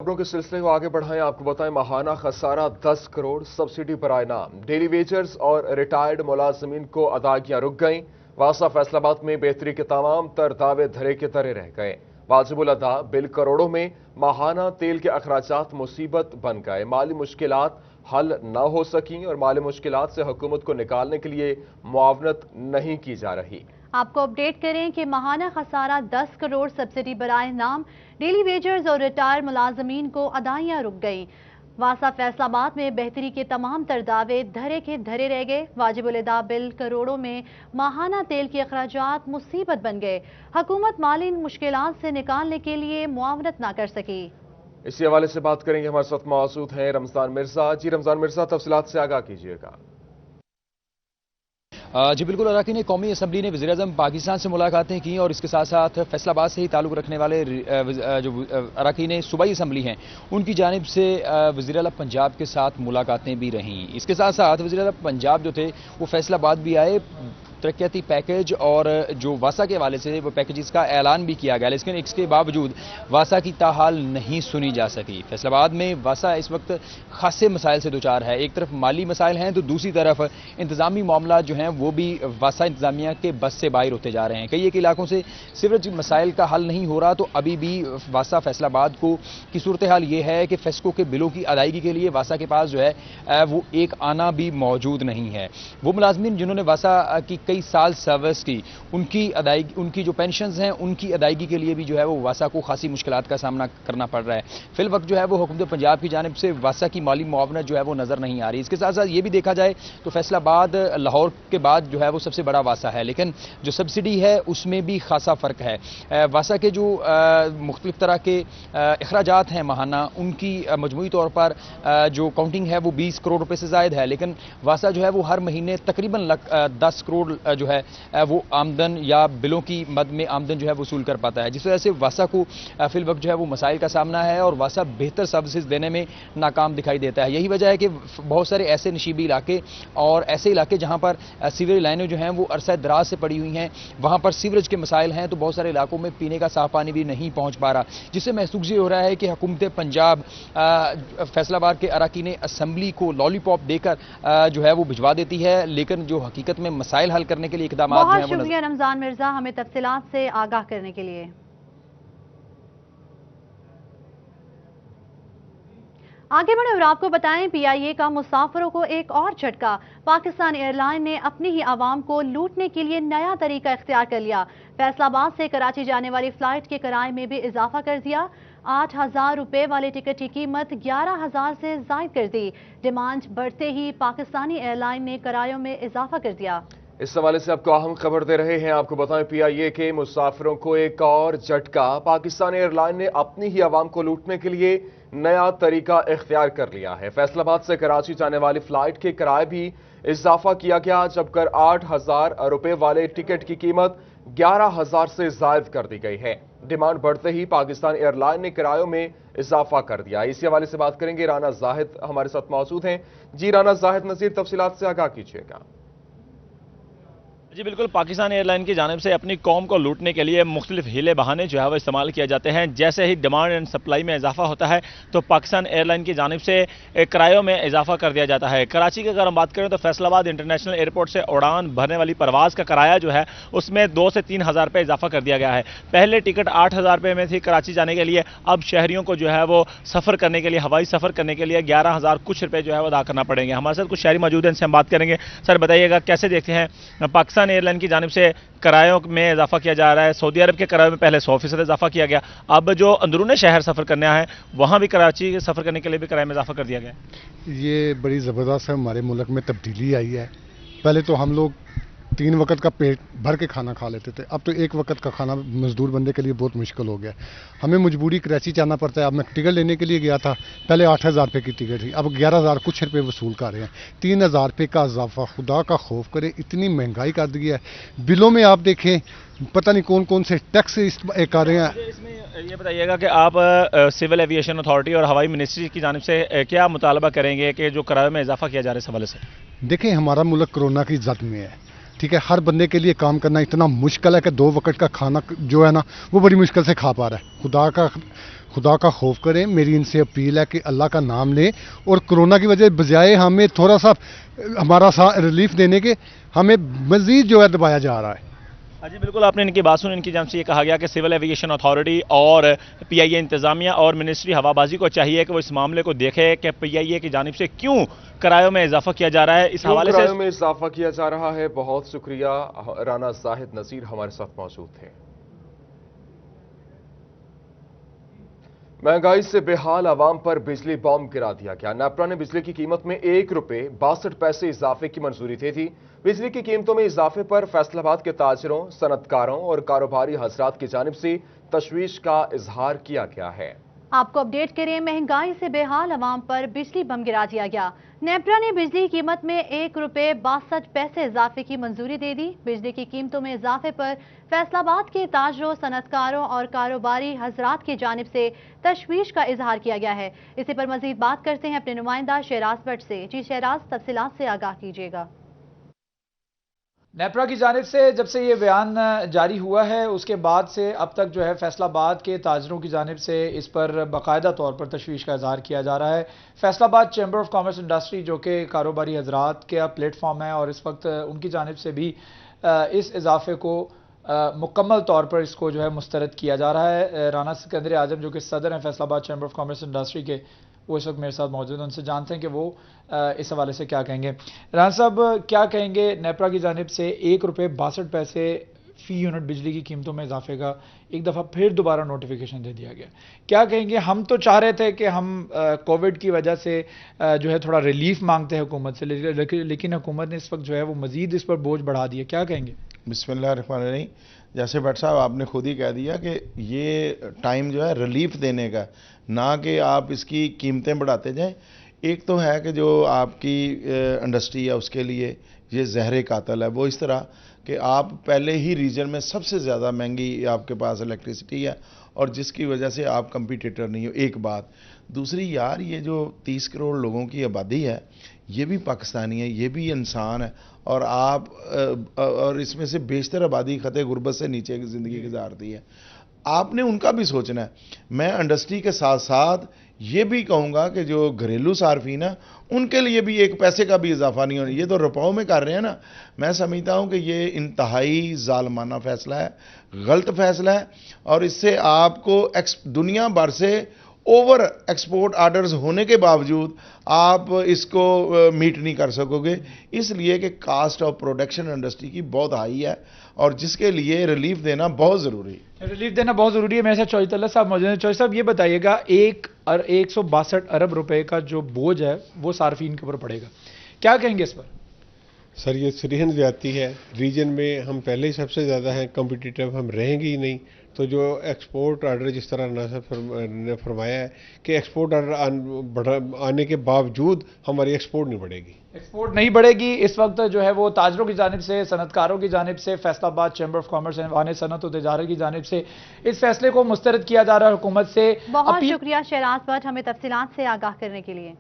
खबरों के सिलसिले को आगे बढ़ाएं। आपको बताएं, माहाना खसारा 10 करोड़ सब्सिडी पर नाम। डेली वेजर्स और रिटायर्ड मुलाजमीन को अदायगियां रुक गईं। वासा फैसलाबाद में बेहतरी के तमाम तर दावे धरे के तरे रह गए। वाजिबुल अदा बिल करोड़ों में माहाना तेल के अखराजात मुसीबत बन गए। माली मुश्किलात हल न हो सकी और माली मुश्किलात से हुकूमत को निकालने के लिए मुआवनत नहीं की जा रही। आपको अपडेट करें कि माहाना खसारा 10 करोड़ सब्सिडी बराए नाम। डेली वेजर्स और रिटायर्ड मुलाजमीन को अदाइयां रुक गई। वासा फैसलाबाद में बेहतरी के तमाम तर दावे धरे के धरे रह गए। वाजिबुल अदा बिल करोड़ों में माहाना तेल के अखराजात मुसीबत बन गए। हुकूमत माली मुश्किलात से निकालने के लिए मुआवनत ना कर सकी। इसी हवाले से बात करेंगे। हमारे साथ मौजूद हैं रमजान मिर्जा। जी रमजान मिर्जा, तफसीलात से आगाह कीजिएगा। जी बिल्कुल, अरकान कौमी असम्बली ने वज़ीर-ए-आज़म पाकिस्तान से मुलाकातें की और इसके साथ साथ फैसलाबाद से ही ताल्लुक़ रखने वाले जो अरकान सूबाई असम्बली हैं उनकी जानिब से वज़ीर-ए-आला पंजाब के साथ मुलाकातें भी रहीं। इसके साथ साथ वज़ीर-ए-आला पंजाब जो थे वो फैसलाबाद भी आए। तरक्याती पैकेज और जो वासा के हवाले से वो पैकेजेस का ऐलान भी किया गया, लेकिन इसके बावजूद वासा की ताहाल नहीं सुनी जा सकी। फैसलाबाद में वासा इस वक्त खासे मसाइल से दुचार है। एक तरफ माली मसाइल हैं तो दूसरी तरफ इंतजामी मामला जो हैं वो भी वासा इंतजामिया के बस से बाहर होते जा रहे हैं। कई एक इलाकों से सीवरेज मसाइल का हल नहीं हो रहा, तो अभी भी वासा फैसलाबाद को की सूरत हाल ये है कि फेस्को के बिलों की अदायगी के लिए वासा के पास जो है वो एक आना भी मौजूद नहीं है। वो मुलाजमीन जिन्होंने वासा की कई साल सर्विस की, उनकी अदायगी, उनकी जो पेंशन्स हैं उनकी अदायगी के लिए भी जो है वो वासा को खासी मुश्किलात का सामना करना पड़ रहा है। फिल वक्त जो है वो हुकूमत पंजाब की जानिब से वासा की माली मुआवनत जो है वो नजर नहीं आ रही। इसके साथ साथ ये भी देखा जाए तो फैसलाबाद लाहौर के बाद जो है वो सबसे बड़ा वासा है, लेकिन जो सब्सिडी है उसमें भी खासा फर्क है। वासा के जो मुख्तलिफ तरह के अखराजात हैं माहाना, उनकी मजमूई तौर पर जो काउंटिंग है वो 20 करोड़ रुपए से जायद है, लेकिन वासा जो है वो हर महीने तकरीबन 10 करोड़ जो है वो आमदन या बिलों की मद में आमदन जो है वसूल कर पाता है, जिस वजह से वासा को फिल वक्त जो है वो मसाइल का सामना है और वासा बेहतर सर्विसेज देने में नाकाम दिखाई देता है। यही वजह है कि बहुत सारे ऐसे नशीबी इलाके और ऐसे इलाके जहां पर सीवरेज लाइनें जो हैं वो अरसा दराज से पड़ी हुई हैं, वहां पर सीवरेज के मसाइल हैं, तो बहुत सारे इलाकों में पीने का साफ पानी भी नहीं पहुंच पा रहा, जिससे महसूस ये हो रहा है कि हुकूमत पंजाब फैसलाबाद के अरकान असम्बली को लॉलीपॉप देकर जो है वो भिजवा देती है, लेकिन जो हकीकत में मसाइल हल करने के लिए इक़दाम जो बहुत शुक्रिया रमजान मिर्जा हमें तफसीलात से आगाह करने के लिए। आगे बढ़े और आपको बताएं, पीआईए का मुसाफिरों को एक और झटका। पाकिस्तान एयरलाइन ने अपनी ही आवाम को लूटने के लिए नया तरीका इख्तियार कर लिया। फैसलाबाद से कराची जाने वाली फ्लाइट के किराए में भी इजाफा कर दिया। 8,000 रुपए वाले टिकट की कीमत 11,000 से जायद कर दी। डिमांड बढ़ते ही पाकिस्तानी एयरलाइन ने किरायों में इजाफा कर दिया। इस हवाले से आपको अहम खबर दे रहे हैं। आपको बताएं, पीआईए के मुसाफिरों को एक और झटका। पाकिस्तान एयरलाइन ने अपनी ही आवाम को लूटने के लिए नया तरीका इख्तियार कर लिया है। फैसलाबाद से कराची जाने वाली फ्लाइट के किराए भी इजाफा किया गया, जबकर 8,000 रुपए वाले टिकट की कीमत 11,000 से जायद कर दी गई है। डिमांड बढ़ते ही पाकिस्तान एयरलाइन ने किरायों में इजाफा कर दिया। इसी हवाले से बात करेंगे। राना जाहिद हमारे साथ मौजूद हैं। जी राना जाहिद, मजीद तफसीलात से आगाह कीजिएगा। जी बिल्कुल, पाकिस्तान एयरलाइन की जानिब से अपनी कौम को लूटने के लिए मुख्तलिफ हीले बहाने जो है वो इस्तेमाल किए जाते हैं। जैसे ही डिमांड एंड सप्लाई में इजाफा होता है तो पाकिस्तान एयरलाइन की जानिब से किरायों में इजाफा कर दिया जाता है। कराची की अगर हम बात करें तो फैसलाबाद इंटरनेशनल एयरपोर्ट से उड़ान भरने वाली परवाज़ का किराया जो है उसमें 2 से 3 हज़ार रुपये इजाफा कर दिया गया है। पहले टिकट 8,000 रुपये में थी कराची जाने के लिए, अब शहरियों को जो है वो सफ़र करने के लिए, हवाई सफ़र करने के लिए 11,000 कुछ रुपये जो है वो अदा करना पड़ेंगे। हमारे साथ कुछ शहरी मौजूद हैं, इनसे हम बात करेंगे। सर बताइएगा, कैसे देखते हैं पाकिस्तान एयरलाइन की जानिब से किरायों में इजाफा किया जा रहा है? सऊदी अरब के किरायों में पहले 100% इजाफा किया गया, अब जो अंदरूनी शहर सफर करने है वहां भी कराची सफर करने के लिए भी किराए में इजाफा कर दिया गया। ये बड़ी ज़बरदस्त है, हमारे मुल्क में तब्दीली आई है। पहले तो हम लोग 3 वक्त का पेट भर के खाना खा लेते थे, अब तो 1 वक्त का खाना मजदूर बंदे के लिए बहुत मुश्किल हो गया। हमें मजबूरी कराची जाना पड़ता है। अब मैं टिकट लेने के लिए गया था, पहले 8,000 रुपये की टिकट थी, अब 11,000 कुछ रुपये वसूल कर रहे हैं। 3,000 रुपये का इजाफा, खुदा का खौफ करे, इतनी महंगाई कर दी है। बिलों में आप देखें पता नहीं कौन कौन से टैक्स कर रहे हैं। इसमें ये बताइएगा कि आप सिविल एविएशन अथॉरिटी और हवाई मिनिस्ट्री की जानिब से क्या मुतालबा करेंगे कि जो किराए में इजाफा किया जा रहा है इस हवाले से? देखें, हमारा मुल्क कोरोना की जद में है, ठीक है। हर बंदे के लिए काम करना इतना मुश्किल है कि 2 वक्त का खाना जो है ना वो बड़ी मुश्किल से खा पा रहा है। खुदा का खौफ करें। मेरी इनसे अपील है कि अल्लाह का नाम लें और कोरोना की वजह बजाय हमें थोड़ा सा हमारा रिलीफ देने के हमें मजीद जो है दबाया जा रहा है। जी बिल्कुल, आपने इनकी बात सुनी। इनकी जानिब से ये कहा गया कि सिविल एविएशन अथॉरिटी और पीआईए इंतजामिया और मिनिस्ट्री हवाबाजी को चाहिए कि वो इस मामले को देखे कि पीआईए की जानिब से क्यों किरायों में इजाफा किया जा रहा है। इस हवाले से किरायों में इजाफा किया जा रहा है। बहुत शुक्रिया, राना जाहिद नसीर हमारे साथ मौजूद थे। महंगाई से बेहाल आवाम पर बिजली बॉम्ब गिरा दिया गया। नेपरा ने बिजली की कीमत में ₹1.62 इजाफे की मंजूरी दी थी। बिजली की कीमतों में इजाफे पर फैसलाबाद के ताजरों, सनतकारों और कारोबारी हजरात की जानिब से तशवीश का इजहार किया गया है। आपको अपडेट करें, महंगाई से बेहाल आवाम पर बिजली बम गिरा दिया गया। नेपरा ने बिजली की कीमत में ₹1.62 इजाफे की मंजूरी दे दी। बिजली की कीमतों में इजाफे पर फैसलाबाद के ताजरों, सनतकारों और कारोबारी हजरात की जानिब से तशवीश का इजहार किया गया है। इसी पर मजीद बात करते हैं अपने नुमाइंदा शहराज भट्ट से। जी शहराज, तफसीलात से आगाह कीजिएगा। नेपरा की जानिब से जब से ये बयान जारी हुआ है उसके बाद से अब तक जो है फैसलाबाद के ताजरों की जानिब से इस पर बाकायदा तौर पर तशवीश का इजहार किया जा रहा है। Faisalabad chamber of commerce industry जो कि कारोबारी हजरात का प्लेटफॉर्म है और इस वक्त उनकी जानिब से भी इस इजाफे को मुकम्मल तौर पर इसको जो है मुस्तरद किया जा रहा है। राना सिकंदर आजम जो कि सदर हैं Faisalabad chamber of commerce industry के, वो इस वक्त मेरे साथ मौजूद हैं। उनसे जानते हैं कि वो इस हवाले से क्या कहेंगे। राना साहब, क्या कहेंगे नेपरा की जानिब से ₹1.62 फी यूनिट बिजली की कीमतों में इजाफे का एक दफ़ा फिर दोबारा नोटिफिकेशन दे दिया गया, क्या कहेंगे? हम तो चाह रहे थे कि हम कोविड की वजह से जो है थोड़ा रिलीफ मांगते हैं हुकूमत से, लेकिन हुकूमत ने इस वक्त जो है वो मजीद इस पर बोझ बढ़ा दिया, क्या कहेंगे? बिस्मिल्लाहिर्रहमानिर्रहीम। जैसे भट्ट साहब आपने खुद ही कह दिया कि ये टाइम जो है रिलीफ देने का, ना कि आप इसकी कीमतें बढ़ाते जाएं। एक तो है कि जो आपकी इंडस्ट्री है उसके लिए ये जहर कातल है। वो इस तरह कि आप पहले ही रीजन में सबसे ज़्यादा महंगी आपके पास इलेक्ट्रिसिटी है और जिसकी वजह से आप कंपटीटर नहीं हो, एक बात। दूसरी, यार ये जो 30 करोड़ लोगों की आबादी है ये भी पाकिस्तानी है, ये भी इंसान है और आप और इसमें से बेशतर आबादी खते गुर्बत से नीचे की ज़िंदगी गुजारती है। आपने उनका भी सोचना है। मैं इंडस्ट्री के साथ साथ ये भी कहूँगा कि जो घरेलू सार्फिन है उनके लिए भी एक पैसे का भी इजाफा नहीं होना। ये तो रुपयों में कर रहे हैं ना। मैं समझता हूँ कि ये इंतहाई जालमाना फैसला है, गलत फैसला है और इससे आपको दुनिया भर से ओवर एक्सपोर्ट आर्डर्स होने के बावजूद आप इसको मीट नहीं कर सकोगे, इसलिए कि कास्ट ऑफ प्रोडक्शन इंडस्ट्री की बहुत हाई है और जिसके लिए रिलीफ देना बहुत ज़रूरी है। रिलीफ देना बहुत ज़रूरी है। मेरे साथ चौधरी साहब मौजूद हैं। चौधरी साहब, ये बताइएगा, 162 अरब रुपए का जो बोझ है वो सार्फिन के ऊपर पड़ेगा, क्या कहेंगे इस पर? सर ये सीरियस जाती है। रीजन में हम पहले ही सबसे ज़्यादा हैं, कॉम्पिटिटिव हम रहेंगे ही नहीं। तो जो एक्सपोर्ट आर्डर जिस तरह ने फरमाया है कि एक्सपोर्ट आर्डर आने के बावजूद हमारी एक्सपोर्ट नहीं बढ़ेगी, एक्सपोर्ट नहीं बढ़ेगी। इस वक्त जो है वो ताजरों की जानिब से, सनतकारों की जानिब से, फैसलाबाद चैम्बर ऑफ कॉमर्स वाने सनत और तजारत की जानिब से इस फैसले को मुस्तरद किया जा रहा है हुकूमत से। बहुत शुक्रिया शहराज भट्ट हमें तफसीलात से आगाह करने के लिए।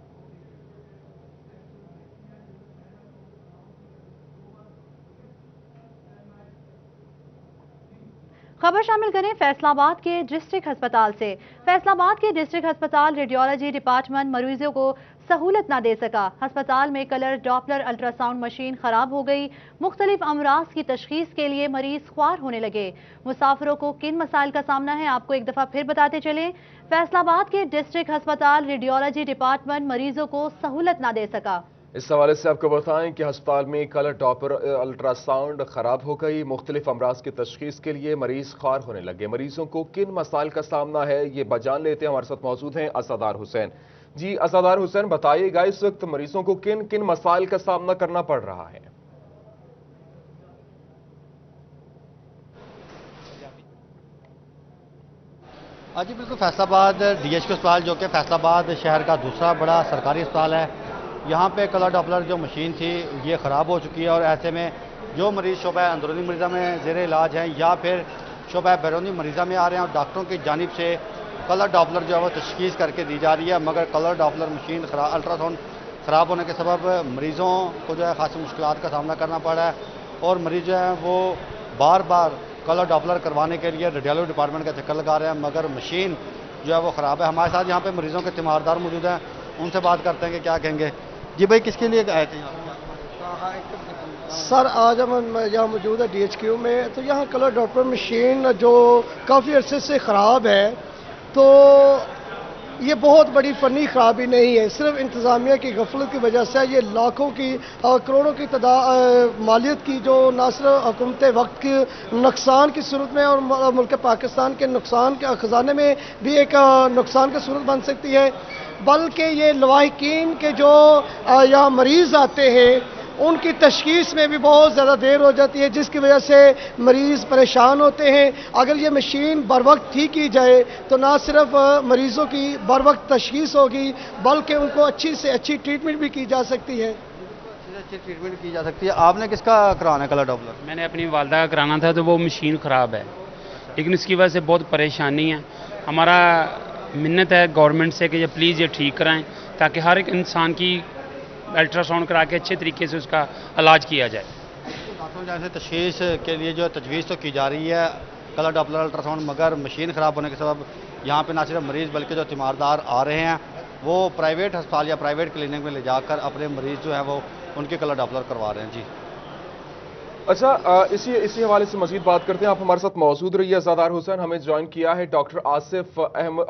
खबर शामिल करें फैसलाबाद के डिस्ट्रिक्ट अस्पताल से। फैसलाबाद के डिस्ट्रिक्ट अस्पताल रेडियोलॉजी डिपार्टमेंट मरीजों को सहूलत ना दे सका। अस्पताल में कलर डॉपलर अल्ट्रासाउंड मशीन खराब हो गई। मुख्तलिफ अमराज की तशखीस के लिए मरीज ख्वार होने लगे। मुसाफिरों को किन मसाइल का सामना है आपको एक दफा फिर बताते चले। फैसलाबाद के डिस्ट्रिक्ट अस्पताल रेडियोलॉजी डिपार्टमेंट मरीजों को सहूलत ना दे सका। इस हवाले से आपको बताएं कि अस्पताल में कलर डॉपलर अल्ट्रासाउंड खराब हो गई। मुख्तलिफ अमराज की तशखीस के लिए मरीज ख्वार होने लगे। मरीजों को किन मसाइल का सामना है ये बजान लेते हैं। हमारे साथ मौजूद हैं असदार हुसैन। जी असदार हुसैन, बताइएगा इस वक्त मरीजों को किन किन मसाइल का सामना करना पड़ रहा है? जी बिल्कुल, फैसलाबाद DHQ अस्पताल जो कि फैसलाबाद शहर का दूसरा बड़ा सरकारी अस्पताल है, यहाँ पे कलर डॉपलर जो मशीन थी ये ख़राब हो चुकी है और ऐसे में जो मरीज़ शोबा अंदरूनी मरीज़ा में ज़ेर इलाज हैं या फिर शोबा बैरूनी मरीज़ा में आ रहे हैं और डॉक्टरों की जानिब से कलर डॉपलर जो है वो तशखीस करके दी जा रही है, मगर कलर डॉपलर मशीन अल्ट्रासाउंड ख़राब होने के सबब मरीज़ों को जो है खासी मुश्किलात का सामना करना पड़ा है और मरीज़ जो हैं वो बार बार कलर डॉपलर करवाने के लिए रेडियोलॉजी डिपार्टमेंट का चक्कर लगा रहे हैं, मगर मशीन جو ہے وہ خراب ہے. ہمارے ساتھ یہاں پہ مریضوں کے تیماردار موجود ہیں, ان سے بات کرتے ہیں کہ کیا کہیں گے. جی بھائی, کس کے لیے آئے تھے یہاں؟ سر آج ہم یہاں موجود ہے DHQ میں. تو یہاں کلر ڈاپلر مشین جو کافی عرصے سے خراب ہے, تو یہ بہت بڑی فنی خرابی نہیں ہے, صرف انتظامیہ کی غفلت کی وجہ سے. یہ لاکھوں کی کروڑوں کی مالیت کی جو نہ صرف حکومت وقت کے نقصان کی صورت میں اور ملک پاکستان کے نقصان کے خزانے میں بھی ایک نقصان کی صورت بن سکتی ہے, بلکہ یہ لواحقین کے جو یہاں مریض آتے ہیں ان کی تشخیص میں بھی بہت زیادہ دیر ہو جاتی ہے, جس کی وجہ سے مریض پریشان ہوتے ہیں. اگر یہ مشین بر وقت ٹھیک کی جائے تو نہ صرف مریضوں کی بر وقت تشخیص ہوگی, بلکہ ان کو اچھی سے اچھی ٹریٹمنٹ بھی کی جا سکتی ہے. اچھی ٹریٹمنٹ کی جا سکتی ہے. آپ نے کس کا کرانا ہے کلر ڈاپلر؟ میں نے اپنی والدہ کا کرانا تھا, تو وہ مشین خراب ہے, لیکن اس کی وجہ سے بہت پریشانی ہے. ہمارا منت ہے گورنمنٹ سے کہ یہ پلیز یہ ٹھیک کرائیں, تاکہ ہر ایک انسان کی الٹرا ساؤنڈ کرا کے اچھے طریقے سے اس کا علاج کیا جائے. ڈاکٹروں جیسے تشخیص کے لیے جو تجویز تو کی جا رہی ہے کلر ڈاپلر الٹرا ساؤنڈ, مگر مشین خراب ہونے کے سبب یہاں پہ نہ صرف مریض بلکہ جو تیماردار آ رہے ہیں وہ پرائیویٹ ہسپتال یا پرائیویٹ کلینک میں لے جا کر اپنے مریض جو ہیں وہ ان کے کلر ڈاپلر کروا رہے ہیں. جی اچھا, اسی حوالے سے مزید بات کرتے ہیں. آپ ہمارے ساتھ موجود رہیے. ازادار حسین ہمیں جوائن کیا ہے ڈاکٹر آصف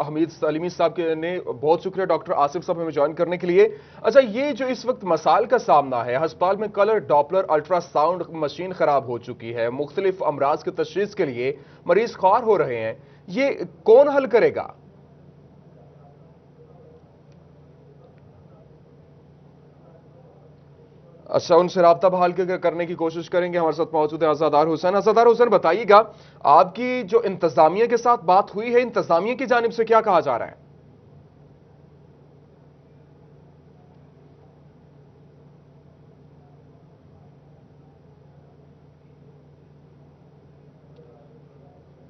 حمید سلیمی صاحب نے. بہت شکریہ ڈاکٹر آصف صاحب ہمیں جوائن کرنے کے لیے. اچھا, یہ جو اس وقت مسائل کا سامنا ہے, ہسپتال میں colour Doppler ultra sound machine خراب ہو چکی ہے, مختلف امراض کی تشخیص کے لیے مریض خوار ہو رہے ہیں, یہ کون حل کرے گا؟ اچھا, ان سے رابطہ بحال کرنے کی کوشش کریں گے. ہمارے ساتھ موجود ہیں ازادار حسین. ازادار حسین, بتائیے گا آپ کی جو انتظامیہ کے ساتھ بات ہوئی ہے, انتظامیہ کی جانب سے کیا کہا جا رہا ہے؟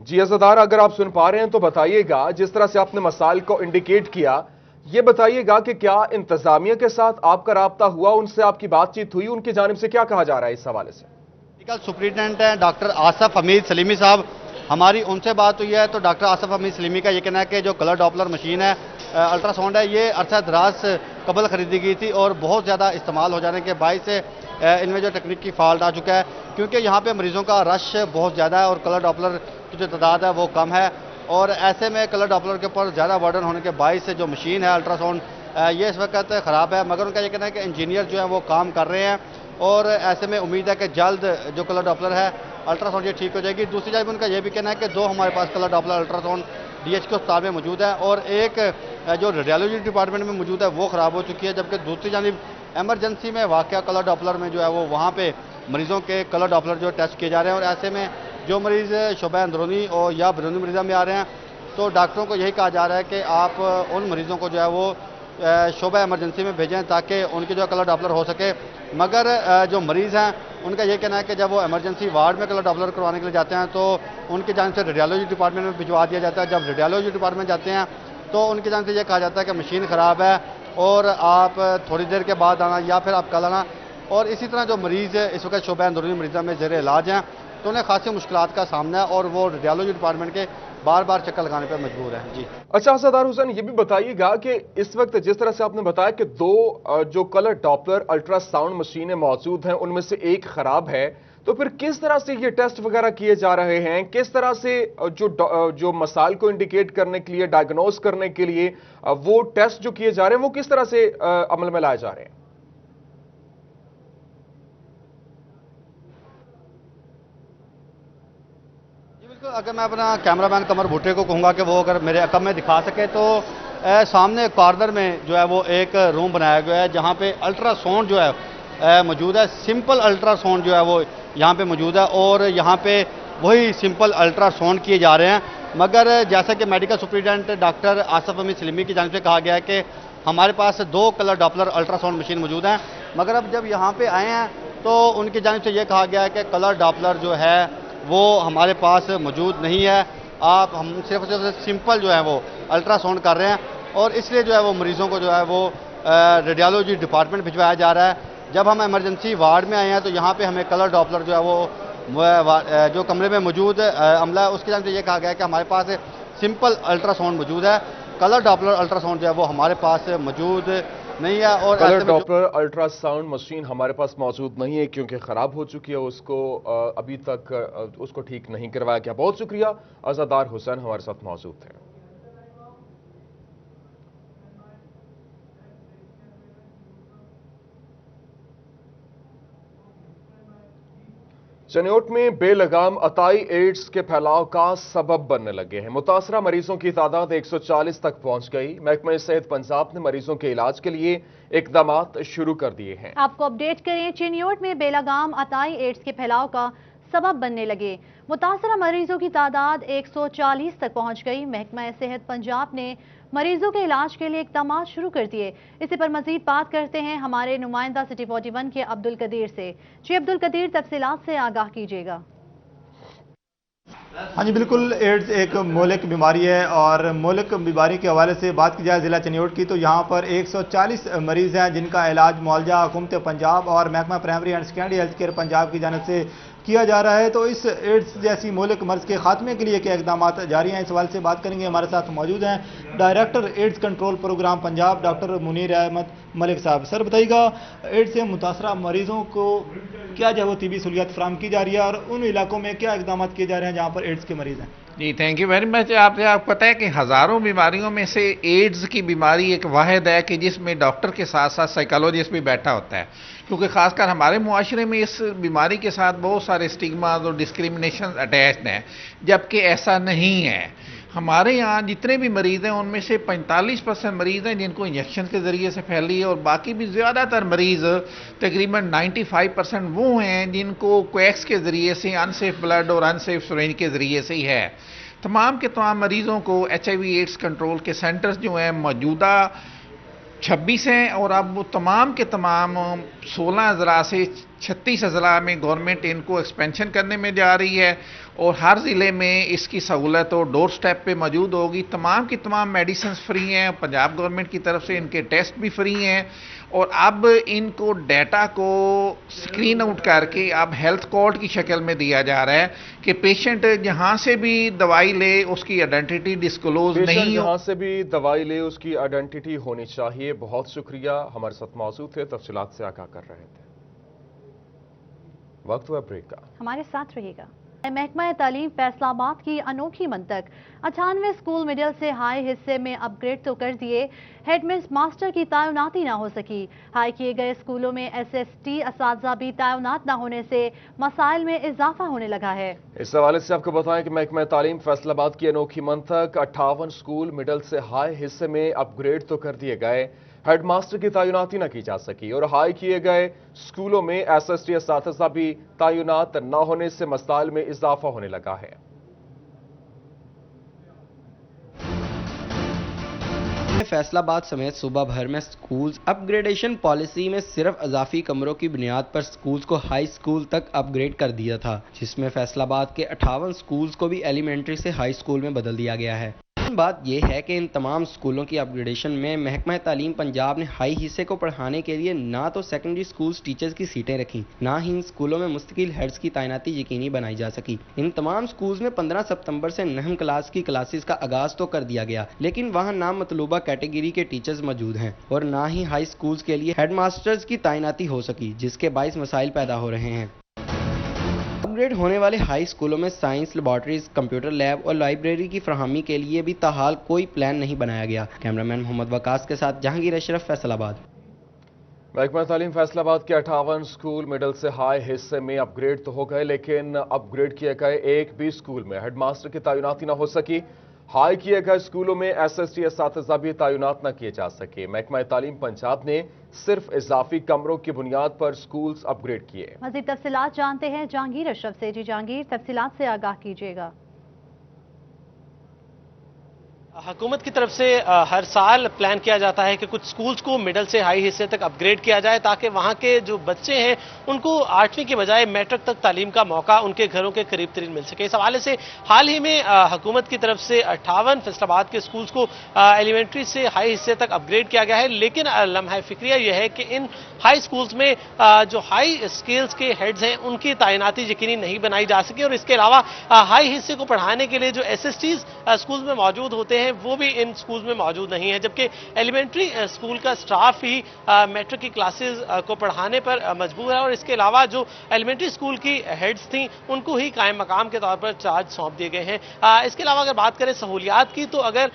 جی ازادار, اگر آپ سن پا رہے ہیں تو بتائیے گا, جس طرح سے آپ نے مسائل کو انڈیکیٹ کیا, یہ بتائیے گا کہ کیا انتظامیہ کے ساتھ آپ کا رابطہ ہوا, ان سے آپ کی بات چیت ہوئی, ان کی جانب سے کیا کہا جا رہا ہے اس حوالے سے؟ سپرنٹینڈنٹ ہیں ڈاکٹر آصف حمید سلیمی صاحب, ہماری ان سے بات ہوئی ہے. تو ڈاکٹر آصف حمید سلیمی کا یہ کہنا ہے کہ جو کلر ڈاپلر مشین ہے الٹرا ساؤنڈ ہے, یہ عرصہ دراز قبل خریدی گئی تھی اور بہت زیادہ استعمال ہو جانے کے باعث سے ان میں جو تکنیکی فالٹ آ چکا ہے, کیونکہ یہاں پہ مریضوں کا رش بہت زیادہ ہے اور کلر ڈاپلر کی جو تعداد ہے وہ کم ہے, اور ایسے میں کلر ڈاپلر کے اوپر زیادہ برڈن ہونے کے باعث سے جو مشین ہے الٹرا ساؤنڈ یہ اس وقت خراب ہے. مگر ان کا یہ کہنا ہے کہ انجینئر جو ہے وہ کام کر رہے ہیں, اور ایسے میں امید ہے کہ جلد جو کلر ڈاپلر ہے الٹرا ساؤنڈ یہ ٹھیک ہو جائے گی. دوسری جانب ان کا یہ بھی کہنا ہے کہ دو ہمارے پاس colour Doppler ultra sound DHQ اسپتال میں موجود ہے, اور ایک جو ریڈیالوجی ڈپارٹمنٹ میں موجود ہے وہ خراب ہو چکی ہے, جبکہ دوسری جانب ایمرجنسی میں واقعہ کلر ڈاپلر میں جو ہے وہ وہاں پہ مریضوں کے کلر ڈاپلر جو ٹیسٹ کیے جا رہے ہیں. اور ایسے میں جو مریض شعبہ اندرونی اور یا بیرونی مریضوں میں آ رہے ہیں, تو ڈاکٹروں کو یہی کہا جا رہا ہے کہ آپ ان مریضوں کو جو ہے وہ شعبہ ایمرجنسی میں بھیجیں تاکہ ان کی جو کلر ڈاپلر ہو سکے. مگر جو مریض ہیں ان کا یہ کہنا ہے کہ جب وہ ایمرجنسی وارڈ میں کلر ڈاپلر کروانے کے لیے جاتے ہیں تو ان کی جانب سے ریڈیالوجی ڈپارٹمنٹ میں بھجوا دیا جاتا ہے. جب ریڈیالوجی ڈپارٹمنٹ جاتے ہیں تو ان کی جانب سے یہ کہا جاتا ہے کہ مشین خراب ہے اور آپ تھوڑی دیر کے بعد آنا یا پھر آپ کل آنا. اور اسی طرح جو مریض اس وقت شعبہ اندرونی مریضوں میں زیر علاج ہیں تو انہیں خاصی مشکلات کا سامنا ہے, اور وہ ریڈیالوجی ڈپارٹمنٹ کے بار بار چکر لگانے پر مجبور ہیں. جی اچھا ازادار حسین, یہ بھی بتائیے گا کہ اس وقت جس طرح سے آپ نے بتایا کہ دو جو کلر ڈاپلر الٹرا ساؤنڈ مشینیں موجود ہیں ان میں سے ایک خراب ہے, تو پھر کس طرح سے یہ ٹیسٹ وغیرہ کیے جا رہے ہیں, کس طرح سے جو مسائل کو انڈیکیٹ کرنے کے لیے, ڈائگنوز کرنے کے لیے وہ ٹیسٹ جو کیے جا رہے ہیں وہ کس طرح سے عمل میں لائے جا رہے ہیں؟ اگر میں اپنا کیمرہ مین قمر بھٹے کو کہوں گا کہ وہ اگر میرے عقب میں دکھا سکے, تو سامنے کارنر میں جو ہے وہ ایک روم بنایا گیا ہے جہاں پہ الٹرا ساؤنڈ جو ہے موجود ہے. سمپل الٹرا ساؤنڈ جو ہے وہ یہاں پہ موجود ہے, اور یہاں پہ وہی سمپل الٹرا ساؤنڈ کیے جا رہے ہیں. مگر جیسا کہ میڈیکل سپرنٹینڈنٹ ڈاکٹر آصف حمید سلیمی کی جانب سے کہا گیا ہے کہ ہمارے پاس 2 colour Doppler ultra sound machine موجود ہیں, مگر اب جب یہاں پہ آئے ہیں تو ان کی جانب سے یہ کہا گیا ہے کہ کلر ڈاپلر جو ہے وہ ہمارے پاس موجود نہیں ہے, ہم صرف سمپل جو ہے وہ الٹرا ساؤنڈ کر رہے ہیں, اور اس لیے جو ہے وہ مریضوں کو جو ہے وہ ریڈیالوجی ڈپارٹمنٹ بھجوایا جا رہا ہے. جب ہم ایمرجنسی وارڈ میں آئے ہیں تو یہاں پہ ہمیں کلر ڈاپلر جو ہے وہ جو کمرے میں موجود عملہ ہے اس کی جانب سے یہ کہا گیا ہے کہ ہمارے پاس सिंपल अल्ट्रासाउंड मौजूद है। कलर डॉपलर अल्ट्रासाउंड जो है वो हमारे पास मौजूद नहीं है। और कलर डॉपलर अल्ट्रासाउंड मशीन हमारे पास मौजूद नहीं है क्योंकि ख़राब हो चुकी है, उसको अभी तक उसको ठीक नहीं करवाया गया। बहुत शुक्रिया, अज़ादार हुसैन हमारे साथ मौजूद थे। चनियोट में बेलगाम अताई एड्स के फैलाव का सबब बनने लगे हैं। मुतासरा मरीजों की तादाद 140 तक पहुंच गई। महकमा सेहत पंजाब ने मरीजों के इलाज के लिए इकदामात शुरू कर दिए हैं। आपको अपडेट करें, चनियोट में बेलगाम अताई एड्स के फैलाव का सबब बनने लगे। मुतासरा मरीजों की तादाद 140 तक पहुंच गई। महकमा सेहत पंजाब ने मरीजों के इलाज के लिए इकदाम शुरू कर दिए। इसी पर मजीद बात करते हैं हमारे नुमाइंदा सिटी 41 के अब्दुल कदीर से। जी अब्दुल कदीर, तफसीलात से आगाह कीजिएगा। हाँ जी बिल्कुल, एड्स एक मोहलिक बीमारी है और मोहलिक बीमारी के हवाले से बात की जाए ज़िला चनियोट की तो यहाँ पर 140 मरीज़ हैं जिनका इलाज मुआवजा हुकूमत पंजाब और महकमा primary and secondary health care Punjab की जानिब से किया जा रहा है। तो इस एड्स जैसी मोहलिक मर्ज के खात्मे के लिए क्या इकदाम जारी हैं, इस सवाल से बात करेंगे। हमारे साथ मौजूद हैं director AIDS control programme Punjab doctor Munir Ahmad Malik साहब। सर बताइएगा, एड्स से मुतासरा मरीजों को क्या जो है वो तिबी सहूलियत फराम की जा रही है और उन इलाकों में क्या इकदाम किए जा रहे हैं जहाँ पर एड्स के मरीज हैं? जी थैंक यू वेरी मच। आपको पता है कि हज़ारों बीमारियों में से एड्स की बीमारी एक वाहिद है कि जिसमें डॉक्टर के साथ साथ साइकोलॉजिस्ट भी बैठा होता है, क्योंकि ख़ासकर हमारे मुआशरे में इस बीमारी के साथ बहुत सारे स्टिग्मास और डिस्क्रिमिनेशन अटैच्ड हैं, जबकि ऐसा नहीं है। हमारे यहाँ जितने भी मरीज़ हैं उनमें से 45% मरीज़ हैं जिनको इंजेक्शन के ज़रिए से फैली है और बाकी भी ज़्यादातर मरीज़ तकरीबन 95% वो हैं जिनको क्वैक्स के ज़रिए से, अनसेफ ब्लड और अनसेफ सिरिंज के ज़रिए से ही है। तमाम के तमाम मरीज़ों को HIV एड्स कंट्रोल के सेंटर्स जो हैं मौजूदा 26 हैं और अब वो तमाम के तमाम 16 अजला से 36 अजला में गवर्नमेंट इनको एक्सपेंशन करने में जा रही है और हर ज़िले में इसकी सहूलत और डोर स्टेप पे मौजूद होगी। तमाम की तमाम मेडिसिन फ्री हैं, पंजाब गवर्नमेंट की तरफ से इनके टेस्ट भी फ्री हैं और अब इनको डाटा को स्क्रीन आउट करके अब हेल्थ कोड की शक्ल में दिया जा रहा है कि पेशेंट जहाँ से भी दवाई ले उसकी आइडेंटिटी डिस्क्लोज नहीं हो। जहाँ से भी दवाई ले उसकी आइडेंटिटी होनी चाहिए। बहुत शुक्रिया, हमारे साथ मौजूद थे, तफसीलात से आगाह कर रहे थे। वक्त हुआ ब्रेक का, हमारे साथ रहिएगा। महकमा तालीम फैसलाबाद की अनोखी मंतक, 98 स्कूल मिडिल से हाई हिस्से में अपग्रेड तो कर दिए, हेडमिस मास्टर की तैनाती ना हो सकी। हाई किए गए स्कूलों में SST असातिज़ा भी तैनात ना होने से मसाइल में इजाफा होने लगा है। इस हवाले से आपको बताएं कि महकमा तालीम फैसलाबाद की अनोखी मंतक 58 स्कूल मिडिल से हाई हिस्से में अपग्रेड तो कर दिए गए, हेडमास्टर की तैनाती न की जा सकी और हाई किए गए स्कूलों में SST असातिज़ा भी तैनात न होने से मसाइल में इजाफा होने लगा है। फैसलाबाद समेत सूबा भर में स्कूल्स अपग्रेडेशन पॉलिसी में सिर्फ अजाफी कमरों की बुनियाद पर स्कूल्स को हाई स्कूल तक अपग्रेड कर दिया था, जिसमें फैसलाबाद के 58 स्कूल्स को भी एलिमेंट्री से हाई स्कूल में बदल दिया गया है। बात यह है कि इन तमाम स्कूलों की अपग्रेडेशन में महकमा तालीम पंजाब ने हाई हिस्से को पढ़ाने के लिए ना तो सेकेंडरी स्कूल्स टीचर्स की सीटें रखी, ना ही इन स्कूलों में मुस्तकिल हेड्स की तैनाती यकीनी बनाई जा सकी। इन तमाम स्कूल्स में 15 सितंबर से 9वीं क्लास की क्लासेस का आगाज तो कर दिया गया, लेकिन वहां ना मतलूबा कैटेगरी के टीचर्स मौजूद हैं और ना ही हाई स्कूल्स के लिए हेडमास्टर्स की तैनाती हो सकी, जिसके बाइस मसाइल पैदा हो रहे हैं। अपग्रेड होने वाले हाई स्कूलों में साइंस लैबोरेटरीज, कंप्यूटर लैब और लाइब्रेरी की फराहमी के लिए भी ताहाल कोई प्लान नहीं बनाया गया। कैमरामैन मोहम्मद वकास के साथ जहांगीर अशरफ, फैसलाबाद। महकमा तालीम फैसलाबाद के 58 स्कूल मिडिल से हाई हिस्से में अपग्रेड तो हो गए, लेकिन अपग्रेड किए गए एक भी स्कूल में हेडमास्टर की तैनाती न हो सकी। हाई किए गए स्कूलों में SST असातिज़ा भी तैनात न किए जा सके। महकमा तालीम पंजाब ने सिर्फ इजाफी कमरों की बुनियाद पर स्कूल्स अपग्रेड किए। मज़ीद तफसीलात जानते हैं जहांगीर अशरफ से। जी जहांगीर, तफसीलात से आगाह कीजिएगा। हुकूमत की तरफ से हर साल प्लान किया जाता है कि कुछ स्कूल्स को मिडिल से हाई हिस्से तक अपग्रेड किया जाए ताकि वहां के जो बच्चे हैं उनको 8वीं के बजाय मैट्रिक तक तालीम का मौका उनके घरों के करीब तरीन मिल सके। इस हवाले से हाल ही में हुकूमत की तरफ से 58 फैसलाबाद के स्कूल्स को एलिमेंट्री से हाई हिस्से तक अपग्रेड किया गया है, लेकिन लम्हा फिक्रिया यह है कि इन हाई स्कूल्स में जो हाई स्केल्स के हेड्स हैं उनकी तैनाती यकीनी नहीं बनाई जा सकी और इसके अलावा हाई हिस्से को पढ़ाने के लिए जो SSTs स्कूल्स में मौजूद होते हैं वो भी इन स्कूल्स में मौजूद नहीं है, जबकि एलिमेंट्री स्कूल का स्टाफ ही मैट्रिक की क्लासेस को पढ़ाने पर मजबूर है और इसके अलावा जो एलिमेंट्री स्कूल की हेड्स थी उनको ही कायम मकाम के तौर पर चार्ज सौंप दिए गए हैं। इसके अलावा अगर बात करें सहूलियात की तो अगर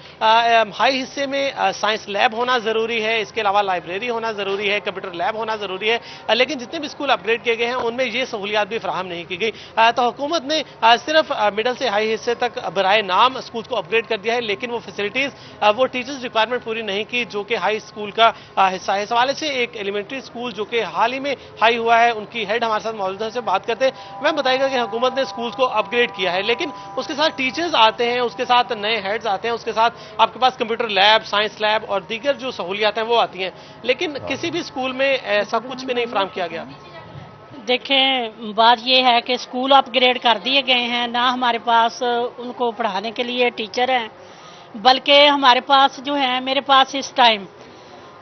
हाई हिस्से में साइंस लैब होना जरूरी है, इसके अलावा लाइब्रेरी होना जरूरी है, कंप्यूटर लैब होना जरूरी है, लेकिन जितने भी स्कूल अपग्रेड किए गए हैं उनमें ये सहूलियात भी फराहम नहीं की गई। तो हुकूमत ने सिर्फ मिडिल से हाई हिस्से तक बराए नाम स्कूल को अपग्रेड कर दिया है, लेकिन वो फैसिलिटीज वो टीचर्स रिक्वायरमेंट पूरी नहीं की जो कि हाई स्कूल का हिस्सा है। इस हवाले से एक एलिमेंट्री स्कूल जो कि हाल ही में हाई हुआ है, उनकी हेड हमारे साथ मौजूद है, से बात करते हैं। मैं बताएगा कि हुकूमत ने स्कूल्स को अपग्रेड किया है, लेकिन उसके साथ टीचर्स आते हैं, उसके साथ नए हेड्स आते हैं, उसके साथ आपके पास कंप्यूटर लैब, साइंस लैब और दीगर जो सहूलियात हैं वो आती हैं, लेकिन किसी भी स्कूल में ऐसा कुछ भी नहीं फराहम किया गया। देखें, बात यह है कि स्कूल अपग्रेड कर दिए गए हैं, ना हमारे पास उनको पढ़ाने के लिए टीचर हैं, बल्कि हमारे पास जो है, मेरे पास इस टाइम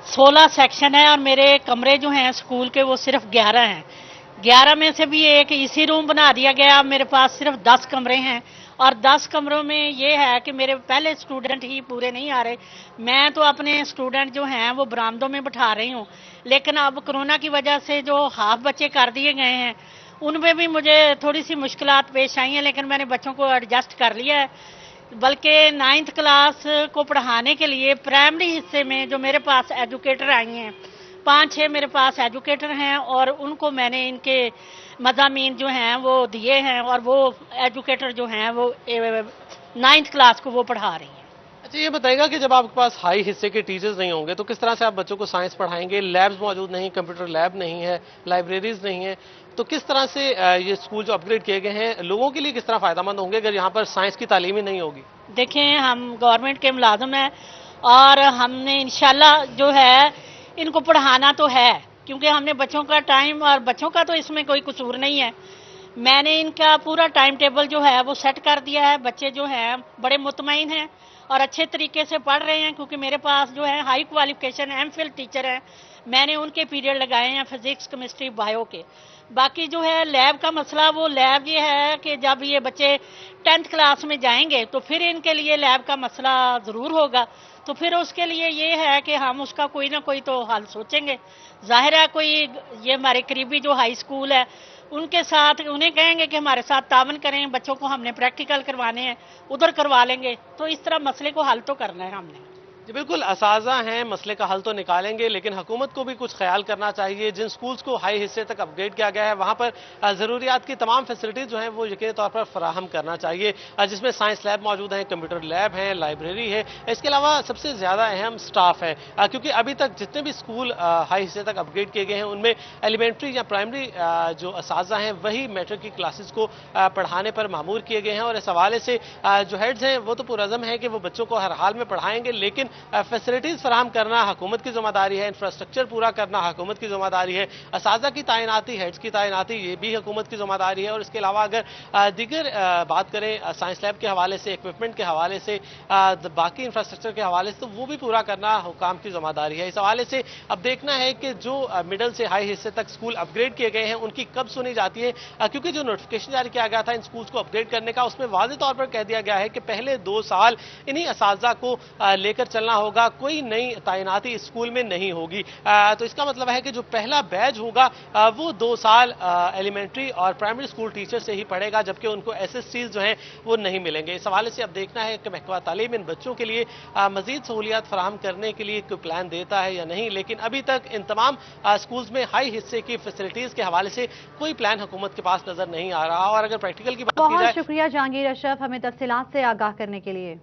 16 सेक्शन है और मेरे कमरे जो हैं स्कूल के वो सिर्फ 11 हैं। 11 में से भी एक इसी रूम बना दिया गया, मेरे पास सिर्फ 10 कमरे हैं और 10 कमरों में ये है कि मेरे पहले स्टूडेंट ही पूरे नहीं आ रहे। मैं तो अपने स्टूडेंट जो हैं वो बरामदों में बैठा रही हूँ, लेकिन अब कोरोना की वजह से जो हाफ बच्चे कर दिए गए हैं उनमें भी मुझे थोड़ी सी मुश्किलात पेश आई हैं, लेकिन मैंने बच्चों को एडजस्ट कर लिया है। बल्कि 9th क्लास को पढ़ाने के लिए प्राइमरी हिस्से में जो मेरे पास एजुकेटर आई हैं, 5-6 मेरे पास एजुकेटर हैं और उनको मैंने इनके मज़ामीन जो हैं वो दिए हैं और वो एजुकेटर जो हैं वो 9th क्लास को वो पढ़ा रही हैं। अच्छा, ये बताएगा कि जब आपके पास हाई हिस्से के टीचर्स नहीं होंगे तो किस तरह से आप बच्चों को साइंस पढ़ाएंगे? लैब्स मौजूद नहीं, कंप्यूटर लैब नहीं है, लाइब्रेरीज नहीं है, तो किस तरह से ये स्कूल जो अपग्रेड किए गए हैं लोगों के लिए किस तरह फायदेमंद होंगे अगर यहाँ पर साइंस की तालीम ही नहीं होगी? देखें, हम गवर्नमेंट के मुलाजिम हैं और हमने इंशाल्लाह जो है इनको पढ़ाना तो है, क्योंकि हमने बच्चों का टाइम और बच्चों का तो इसमें कोई कसूर नहीं है। मैंने इनका पूरा टाइम टेबल जो है वो सेट कर दिया है। बच्चे जो हैं बड़े मुतमईन हैं और अच्छे तरीके से पढ़ रहे हैं, क्योंकि मेरे पास जो है हाई क्वालिफिकेशन MPhil टीचर हैं। मैंने उनके पीरियड लगाए हैं फिजिक्स, केमिस्ट्री, बायो के। बाकी जो है लैब का मसला, वो लैब ये है कि जब ये बच्चे 10th क्लास में जाएंगे तो फिर इनके लिए लैब का मसला ज़रूर होगा, तो फिर उसके लिए ये है कि हम उसका कोई ना कोई तो हल सोचेंगे। जाहिर है कोई ये हमारे करीबी जो हाई स्कूल है उनके साथ उन्हें कहेंगे कि हमारे साथ तावन करें, बच्चों को हमने प्रैक्टिकल करवाने हैं, उधर करवा लेंगे। तो इस तरह मसले को हल तो करना है हमने। जी बिल्कुल, असाजा हैं, मसले का हल तो निकालेंगे, लेकिन हुकूमत को भी कुछ ख्याल करना चाहिए। जिन स्कूल्स को हाई हिस्से तक अपग्रेड किया गया है वहां पर ज़रूरियात की तमाम फैसिलिटीज जो हैं वो यकीनी तौर पर फराहम करना चाहिए, जिसमें साइंस लैब मौजूद हैं, कंप्यूटर लैब है, लाइब्रेरी है। इसके अलावा सबसे ज़्यादा अहम स्टाफ है, क्योंकि अभी तक जितने भी स्कूल हाई हिस्से तक अपग्रेड किए गए हैं उनमें एलिमेंट्री या प्राइमरी जो असाजा हैं वही मैट्रिक की क्लासेस को पढ़ाने पर मामूर किए गए हैं और इस हवाले से जो हेड्स हैं वो तो पुरअज़म है कि वो बच्चों को हर हाल में पढ़ाएंगे, लेकिन फैसिलिटीज फराहम करना हुकूमत की जिम्मेदारी है, इंफ्रास्ट्रक्चर पूरा करना हुकूमत की जिम्मेदारी है, असाजा की तैनाती, हेड्स की तैनाती ये भी हुकूमत की जिम्मेदारी है। और इसके अलावा अगर दीगर बात करें साइंस लैब के हवाले से, इक्विपमेंट के हवाले से, बाकी इंफ्रास्ट्रक्चर के हवाले से, तो वो भी पूरा करना हुकाम की जिम्मेदारी है। इस हवाले से अब देखना है कि जो मिडल से हाई हिस्से तक स्कूल अपग्रेड किए गए हैं उनकी कब सुनी जाती है, क्योंकि जो नोटिफिकेशन जारी किया गया था इन स्कूल्स को अपग्रेड करने का उसमें वाज़ेह तौर पर कह दिया गया है कि पहले 2 साल इन्हीं असाजा को लेकर चलना होगा, कोई नई तैनाती स्कूल में नहीं होगी। तो इसका मतलब है कि जो पहला बैच होगा वो 2 साल एलिमेंट्री और प्राइमरी स्कूल टीचर से ही पढ़ेगा, जबकि उनको SSTs जो हैं वो नहीं मिलेंगे। इस हवाले से अब देखना है कि महकमा तालीम इन बच्चों के लिए मजीद सहूलियात फराहम करने के लिए कोई प्लान देता है या नहीं, लेकिन अभी तक इन तमाम स्कूल्स में हाई हिस्से की फैसिलिटीज के हवाले से कोई प्लान हुकूमत के पास नजर नहीं आ रहा। और अगर प्रैक्टिकल की बात की जाए, बहुत शुक्रिया जहांगीर अशरफ हमें तफसीलात से आगाह करने के लिए।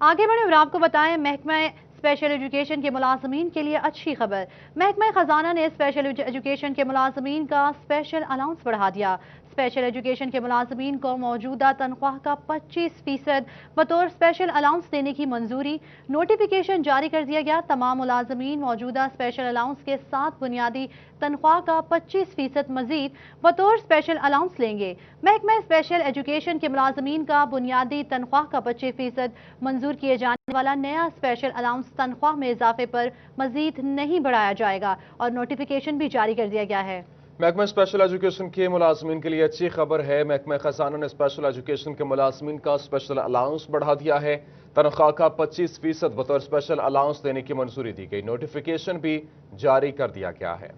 आगे बढ़े और आपको बताएं, महकमा स्पेशल एजुकेशन के मुलाजमीन के लिए अच्छी खबर। महकमा खजाना ने स्पेशल एजुकेशन के मुलाजमीन का स्पेशल अलाउंस बढ़ा दिया। स्पेशल एजुकेशन के मुलाजमीन को मौजूदा तनख्वाह का 25% बतौर स्पेशल अलाउंस देने की मंजूरी। नोटिफिकेशन जारी कर दिया गया। तमाम मुलाजमीन मौजूदा स्पेशल अलाउंस के साथ बुनियादी तनख्वाह का 25% मजीद बतौर स्पेशल अलाउंस लेंगे। महकमा स्पेशल एजुकेशन के मुलाजमीन का बुनियादी तनख्वाह का 25% मंजूर किए जाने वाला नया स्पेशल अलाउंस तनख्वाह में इजाफे पर मजीद नहीं बढ़ाया जाएगा और नोटिफिकेशन भी जारी कर दिया गया है। महकमा स्पेशल एजुकेशन के मुलाजमीन के लिए अच्छी खबर है। महकमा खजाना ने स्पेशल एजुकेशन के मुलाजमीन का स्पेशल अलाउंस बढ़ा दिया है। तनख्वाह का 25% बतौर स्पेशल अलाउंस देने की मंजूरी दी गई। नोटिफिकेशन भी जारी कर दिया गया है।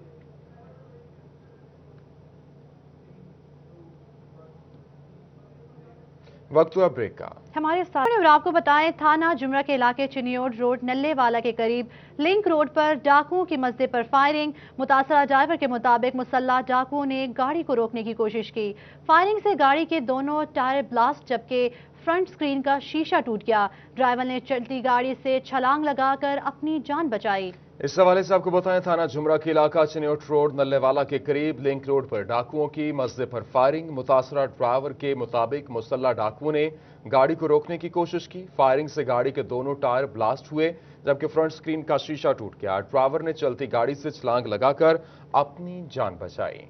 वक्त हुआ ब्रेक का। हमारे साथ और आपको बताएं, थाना जुमरा के इलाके चिनियोड रोड नल्लेवाला के करीब लिंक रोड पर डाकुओं की मसदे पर फायरिंग। मुतासरा ड्राइवर के मुताबिक मुसल्ला डाकुओं ने गाड़ी को रोकने की कोशिश की। फायरिंग से गाड़ी के दोनों टायर ब्लास्ट, जबकि फ्रंट स्क्रीन का शीशा टूट गया। ड्राइवर ने चलती गाड़ी से छलांग लगाकर अपनी जान बचाई। इस हवाले से आपको बताएं, थाना जुमरा के इलाका चिनियोट रोड नल्लेवाला के करीब लिंक रोड पर डाकुओं की मसदे पर फायरिंग। मुतासरा ड्राइवर के मुताबिक मुसल्ला डाकुओं ने गाड़ी को रोकने की कोशिश की। फायरिंग से गाड़ी के दोनों टायर ब्लास्ट हुए, जबकि फ्रंट स्क्रीन का शीशा टूट गया। ड्राइवर ने चलती गाड़ी से छलांग लगाकर अपनी जान बचाई।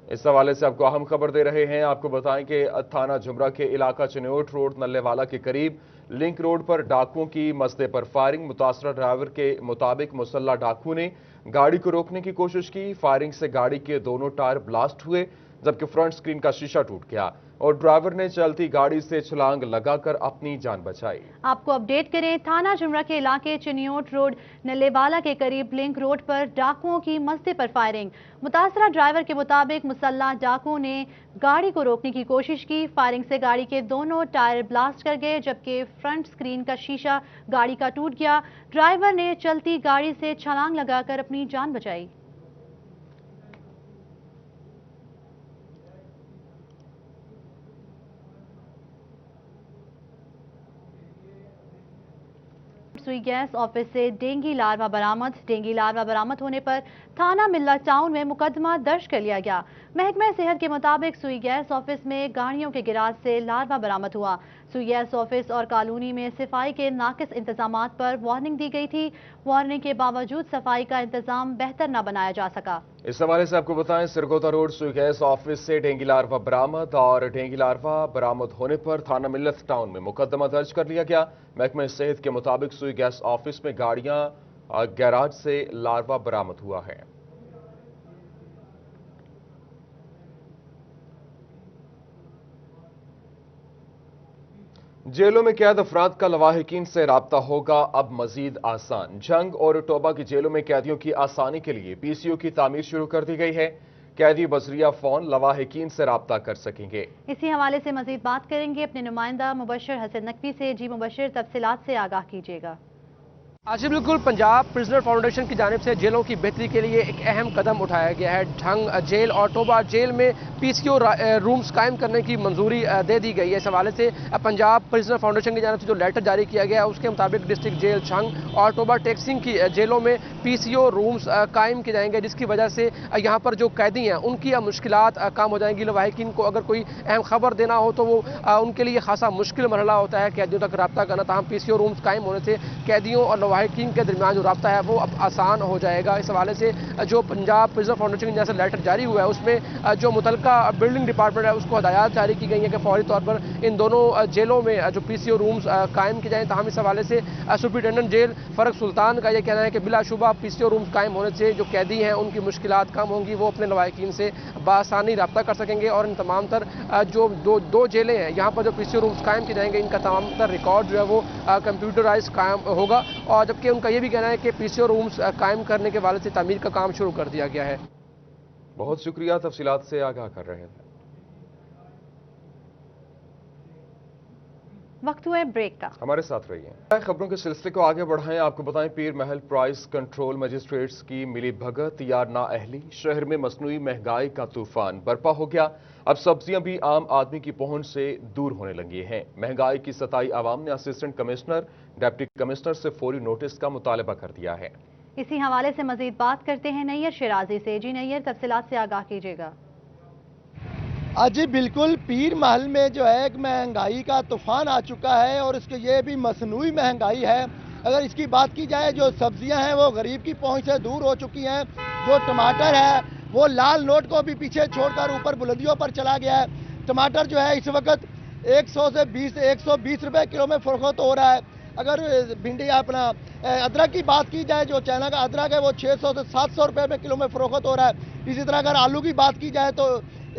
इस हवाले से आपको अहम खबर दे रहे हैं। आपको बताएं कि थाना जुमरा के इलाका चिनियोट रोड नल्लेवाला के करीब लिंक रोड पर डाकुओं की मसदे पर फायरिंग। मुतासरा ड्राइवर के मुताबिक मुसल्ला डाकुओं ने गाड़ी को रोकने की कोशिश की। फायरिंग से गाड़ी के दोनों टायर ब्लास्ट हुए, जबकि फ्रंट स्क्रीन का शीशा टूट गया और ड्राइवर ने चलती गाड़ी से छलांग लगाकर अपनी जान बचाई। आपको अपडेट करें, थाना जुमरा के इलाके चिनियोट रोड नल्लेवाला के करीब लिंक रोड पर डाकुओं की मसदे पर फायरिंग। मुतासरा ड्राइवर के मुताबिक मुसल्ला डाकुओं ने गाड़ी को रोकने की कोशिश की। फायरिंग से गाड़ी के दोनों टायर ब्लास्ट कर गए, जबकि फ्रंट स्क्रीन का शीशा गाड़ी का टूट गया। ड्राइवर ने चलती गाड़ी से छलांग लगाकर अपनी जान बचाई। सुई गैस ऑफिस से डेंगू लार्वा बरामद। डेंगू लार्वा बरामद होने पर थाना मिल्ला टाउन में मुकदमा दर्ज कर लिया गया। महकमा सेहत के मुताबिक सुई गैस ऑफिस में गाड़ियों के गिराज से लार्वा बरामद हुआ। सुई गैस ऑफिस और कॉलोनी में सफाई के नाकिस इंतजामात पर वार्निंग दी गई थी। वार्निंग के बावजूद सफाई का इंतजाम बेहतर न बनाया जा सका। इस हवाले से आपको बताएं, सिरगोदा रोड सुई गैस ऑफिस से डेंगू लार्वा बरामद और डेंगू लार्वा बरामद होने पर थाना मिल्लत टाउन में मुकदमा दर्ज कर लिया गया। महकमा सेहत के मुताबिक सुई गैस ऑफिस में गाड़ियां गैराज से लार्वा बरामद हुआ है। जेलों में कैद अफराद का लवाहिकीन से राब्ता होगा अब मजीद आसान। जंग और टोबा की जेलों में कैदियों की आसानी के लिए पीसीओ की तामीर शुरू कर दी गई है। कैदी बजरिया फोन लवाहिकीन से राब्ता कर सकेंगे। इसी हवाले से मजीद बात करेंगे अपने नुमाइंदा मुबशर हसन नकवी से। जी मुबशर, तफसीलात से आगाह कीजिएगा। आज बिल्कुल पंजाब प्रिजनर फाउंडेशन की जानिब से जेलों की बेहतरी के लिए एक अहम कदम उठाया गया है। ढंग जेल और टोबा जेल में पीसीओ रूम्स कायम करने की मंजूरी दे दी गई है। इस हवाले से पंजाब प्रिजनर फाउंडेशन की जानिब से जो लेटर जारी किया गया है उसके मुताबिक डिस्ट्रिक्ट जेल छंग और टोबा टेक्सिंग की जेलों में पीसीओ रूम्स कायम किए जाएंगे, जिसकी वजह से यहाँ पर जो कैदी हैं उनकी मुश्किलात कम हो जाएंगी। लवाहिकीन को अगर कोई अहम खबर देना हो तो वो उनके लिए खासा मुश्किल मरहला होता है कैदियों तक रब्ता करना। तमाम पीसीओ रूम्स कायम होने से कैदियों और लवाहिकीन के दरमियान जो रब्ता है वो अब आसान हो जाएगा। इस हवाले से जो पंजाब प्रिजनर फाउंडेशन की जैसे लेटर जारी हुआ है उसमें जो मुतलका बिल्डिंग डिपार्टमेंट है उसको हदायत जारी की गई है कि फौरी तौर पर इन दोनों जेलों में जो पीसीओ रूम्स कायम किए जाएँ। तमाम इस हवाले से सुप्रिटेंडेंट जेल फरक सुल्तान का यह कहना है कि बिलाशुबा पीसीओ रूम्स कायम होने से जो कैदी हैं उनकी मुश्किलात कम होंगी, वो अपने लवाहिकीन से बआसानी रब्ता कर सकेंगे और इन तमाम तर जो दो जेलें हैं यहाँ पर जो पीसीओ रूम्स कायम किए जाएंगे इनका तमाम तर रिकॉर्ड जो है वो कंप्यूटराइज कायम होगा। और जबकि उनका ये भी कहना है कि पीसीओ रूम्स कायम करने के वाले से तामीर का काम शुरू कर दिया गया है। बहुत शुक्रिया, तफसीलात से आगाह कर रहे हैं। वक्त हुआ है ब्रेक का। हमारे साथ रहिए। खबरों के सिलसिले को आगे बढ़ाएं। आपको बताएं पीर महल प्राइस कंट्रोल मजिस्ट्रेट्स की मिली भगत या नाअहली, शहर में मसनूई महंगाई का तूफान बरपा हो गया। अब सब्जियां भी आम आदमी की पहुंच से दूर होने लगी हैं। महंगाई की सताई आवाम ने असिस्टेंट कमिश्नर, डिप्टी कमिश्नर से फौरी नोटिस का मुतालबा कर दिया है। इसी हवाले से मजीद बात करते हैं नैयर शिराजी से। जी नैयर, तफसीलात से आगाह कीजिएगा। जी बिल्कुल, पीर महल में जो है एक महंगाई का तूफान आ चुका है और इसके ये भी मसनूई महंगाई है। अगर इसकी बात की जाए, जो सब्जियां हैं वो गरीब की पहुंच से दूर हो चुकी हैं। जो टमाटर है वो लाल नोट को भी पीछे छोड़कर ऊपर बुलंदियों पर चला गया है। टमाटर जो है इस वक्त 100 से 120 रुपए किलो में फरोख्त हो रहा है। अगर भिंडी अपना अदरक की बात की जाए, जो चाइना का अदरक है वो 600 से 700 रुपए में किलो में फरोख्त हो रहा है। इसी तरह अगर आलू की बात की जाए तो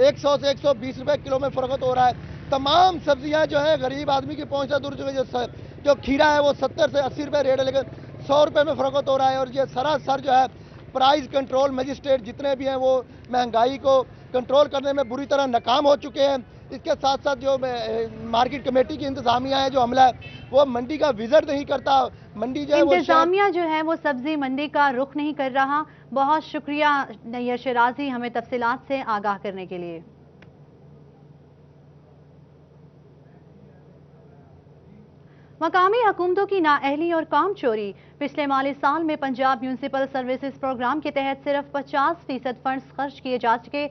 100 से 120 रुपए किलो में फरोख्त हो रहा है। तमाम सब्जियां जो है गरीब आदमी की पहुंच से दूर चुकी। जो खीरा है वो 70 से 80 रुपए रेट है, लेकिन 100 रुपए में फरोख्त हो रहा है। और ये सरासर जो है प्राइस कंट्रोल मजिस्ट्रेट जितने भी हैं वो महंगाई को कंट्रोल करने में बुरी तरह नाकाम हो चुके हैं। इसके साथ साथ जो मार्केट कमेटी की इंतजामिया है, जो अमला है, वो मंडी का विजिट नहीं करता। मंडी जो है इंतजामिया जो है वो सब्जी मंडी का रुख नहीं कर रहा। बहुत शुक्रिया नैयर शिराजी हमें तफसीलात से आगाह करने के लिए। मकामी हुकूमतों की नाअहली और काम चोरी। पिछले माली साल में पंजाब म्यूनसिपल सर्विसेज प्रोग्राम के तहत सिर्फ 50% फंड्स खर्च किए जा चुके।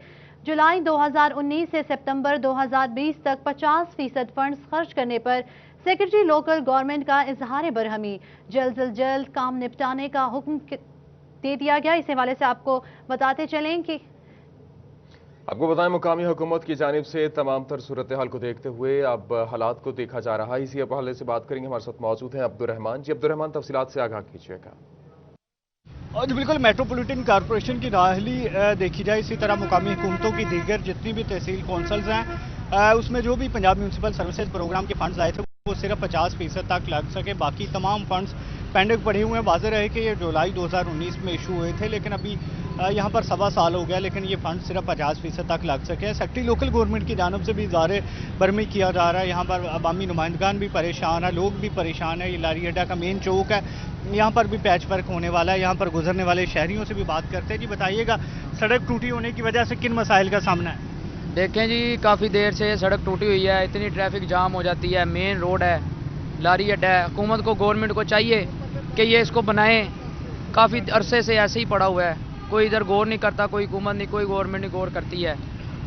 जुलाई 2019 से सितंबर 2020 तक 50% फंड्स खर्च करने पर सेक्रेटरी लोकल गवर्नमेंट का इजहार बरहमी। जल्द काम निपटाने का हुक्म दे दिया गया। इस हवाले से आपको बताते चलें कि आपको बताएं मुकामी हुकूमत की जानिब से तमाम तर सूरत हाल को देखते हुए अब हालात को देखा जा रहा है। इसी हवाले से बात करेंगे। हमारे साथ मौजूद हैं अब्दुर्रहमान। जी अब्दुर्रहमान, तफसीलात से आगाह कीजिएगा। और जो बिल्कुल मेट्रोपॉलिटन कॉरपोरेशन की नाअहली देखी जाए, इसी तरह मुकामी हुकूमतों की दीगर जितनी भी तहसील कौंसल्स हैं उसमें जो भी पंजाब म्यूनसिपल सर्विसेज प्रोग्राम के फंड्स आए थे वो सिर्फ 50% तक लग सके। बाकी तमाम फंड्स पेंडिंग पड़े हुए हैं। वाज़ेह रहे कि ये जुलाई 2019 में इशू हुए थे, लेकिन अभी यहाँ पर 1.25 साल हो गया, लेकिन ये फंड सिर्फ 50% तक लग सके। सेक्रेटरी लोकल गवर्नमेंट की जानब से भी इज़हार बरहमी किया जा रहा है। यहाँ पर अवामी नुमाइंदगान भी परेशान है, लोग भी परेशान है। ये लारी अड्डा का मेन चौक है, यहाँ पर भी पैच वर्क होने वाला है। यहाँ पर गुजरने वाले शहरियों से भी बात करते हैं। जी बताइएगा, सड़क टूटी होने की वजह से किन मसाइल का सामना है? देखें जी, काफ़ी देर से सड़क टूटी हुई है, इतनी ट्रैफिक जाम हो जाती है। मेन रोड है, लारी अड्डा है। हुकूमत को, गवर्नमेंट को चाहिए कि ये इसको बनाएं। काफ़ी अरसे से ऐसे ही पड़ा हुआ है, कोई इधर गौर नहीं करता, कोई हुकूमत नहीं, कोई गवर्नमेंट नहीं गौर करती है।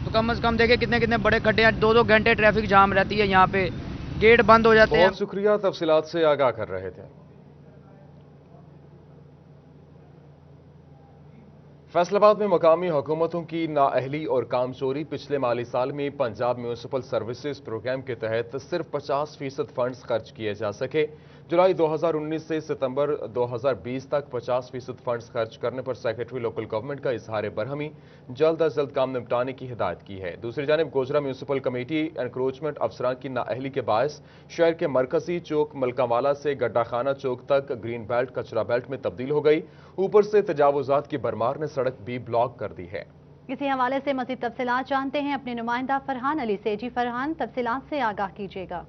तो कम से कम देखें कितने कितने बड़े खड्डे हैं। 2-2 घंटे ट्रैफिक जाम रहती है, यहाँ पे गेट बंद हो जाते हैं। बहुत शुक्रिया, तफसीलात से आगाह कर रहे थे। फैसलाबाद में मकामी हुकूमतों की नाअहली और काम चोरी। पिछले माली साल में पंजाब म्यूनसिपल सर्विसेज प्रोग्राम के तहत सिर्फ 50% फंड्स खर्च किए जा सके। जुलाई 2019 से सितंबर 2020 तक 50% फंड्स खर्च करने पर सेक्रेटरी लोकल गवर्नमेंट का इजहार बरहमी जल्द अज जल्द काम निपटाने की हिदायत की है। दूसरी जानिब गोजरा म्यूनसिपल कमेटी एनक्रोचमेंट अफसरान की नाअहली के बायस शहर के मरकजी चौक मलकावाला से गड्ढा खाना चौक तक ग्रीन बेल्ट कचरा बेल्ट में तब्दील हो गई। ऊपर से तजावुजात की भरमार ने सड़क भी ब्लॉक कर दी है। इसी हवाले से मज़ीद तफसीलात जानते हैं अपने नुमाइंदा फरहान अली से। जी फरहान, तफसीलात से आगाह कीजिएगा।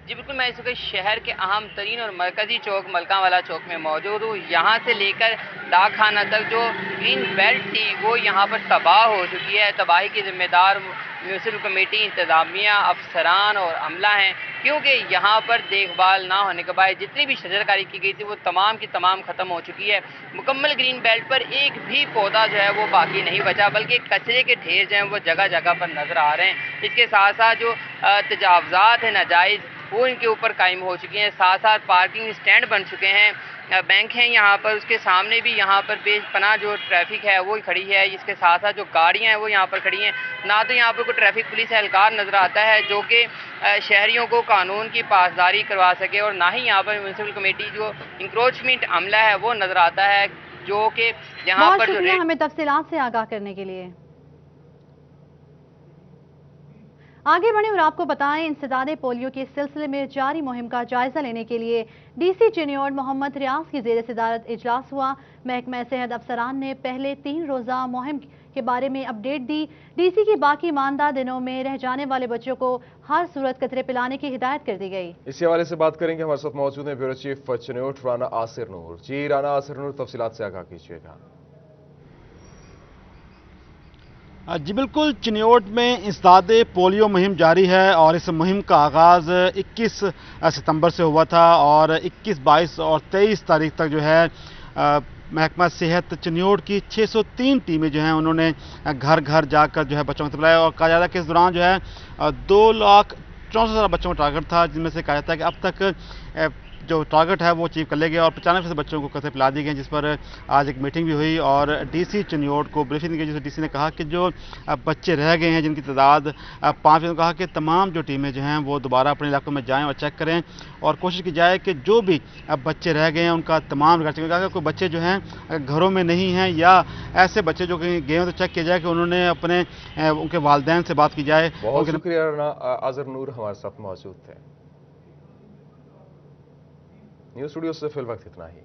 जी बिल्कुल, मैं इस वक्त शहर के अहम तरीन और मरकजी चौक मलकावाला चौक में मौजूद हूँ। यहाँ से लेकर डाक खाना तक जो ग्रीन बेल्ट थी वो यहाँ पर तबाह हो चुकी है। तबाही की जिम्मेदार म्यूनसिपल कमेटी, इंतजामिया, अफसरान और अमला हैं, क्योंकि यहाँ पर देखभाल ना होने के बाद जितनी भी शजरकारी की गई थी वो तमाम की तमाम ख़त्म हो चुकी है। मुकम्मल ग्रीन बेल्ट पर एक भी पौधा जो है वो बाकी नहीं बचा, बल्कि कचरे के ढेर जो हैं वो जगह जगह पर नज़र आ रहे हैं। इसके साथ साथ जो तजावज़ात है नाजायज़ वो इनके ऊपर कायम हो चुकी हैं। साथ साथ पार्किंग स्टैंड बन चुके हैं, बैंक हैं यहाँ पर, उसके सामने भी यहाँ पर बेपनाह जो ट्रैफिक है वो खड़ी है। इसके साथ साथ जो गाड़ियाँ हैं वो यहाँ पर खड़ी हैं। ना तो यहाँ पर कोई ट्रैफिक पुलिस एहलकार नज़र आता है जो कि शहरियों को कानून की पासदारी करवा सके, और ना ही यहाँ पर म्यूनसिपल कमेटी जो इंक्रोचमेंट अमला है वो नज़र आता है, जो कि यहाँ पर जो हमें तफसीलात से आगाह करने के लिए। आगे बढ़े और आपको बताएं, इंसदादे पोलियो के सिलसिले में जारी मुहिम का जायजा लेने के लिए DC चिन्योट मोहम्मद रियाज की ज़ेर सदारत इजलास हुआ। महकमा सेहत अफसरान ने पहले 3 रोज़ा मुहिम के बारे में अपडेट दी। DC की बाकी ईमानदार दिनों में रह जाने वाले बच्चों को हर सूरत कतरे पिलाने की हिदायत कर दी गई। इसी हवाले से बात करेंगे, हमारे साथ मौजूद हैं ब्यूरो चीफ चिन्योट राना आसिर नूर। जी राना आसिर नूर, तफसीलात से आगाह कीजिएगा। जी बिल्कुल, चिन्योट में इंसदादे पोलियो मुहिम जारी है और इस मुहिम का आगाज़ 21 सितंबर से हुआ था और 21, 22 और 23 तारीख तक जो है महकमा सेहत चिन्योट की 603 टीमें जो हैं उन्होंने घर घर जाकर जो है बच्चों को पिलाया और कहा जाता है कि इस दौरान जो है 2,64,000 बच्चों का टारगेट था, जिनमें से कहा जाता है कि अब तक जो टारगेट है वो अचीव कर ले गया और 95% बच्चों को कतरे पिला दिए गए, जिस पर आज एक मीटिंग भी हुई और DC चिन्योट को ब्रीफिंग की, जिसमें DC ने कहा कि जो बच्चे रह गए हैं जिनकी तादाद 5 है, कहा कि तमाम जो टीमें जो हैं वो दोबारा अपने इलाकों में जाएं और चेक करें और कोशिश की जाए कि जो भी बच्चे रह गए हैं उनका तमाम रिकॉर्ड चेक करें। कोई बच्चे जो हैं घरों में नहीं हैं या ऐसे बच्चे जो कहीं गए हैं तो चेक किया जाए कि उन्होंने अपने उनके वालिदैन से बात की जाए। बहुत शुक्रिया राना आसिर नूर हमारे साथ मौजूद थे। न्यूज़ स्टूडियो से फिल वक्त इतना ही।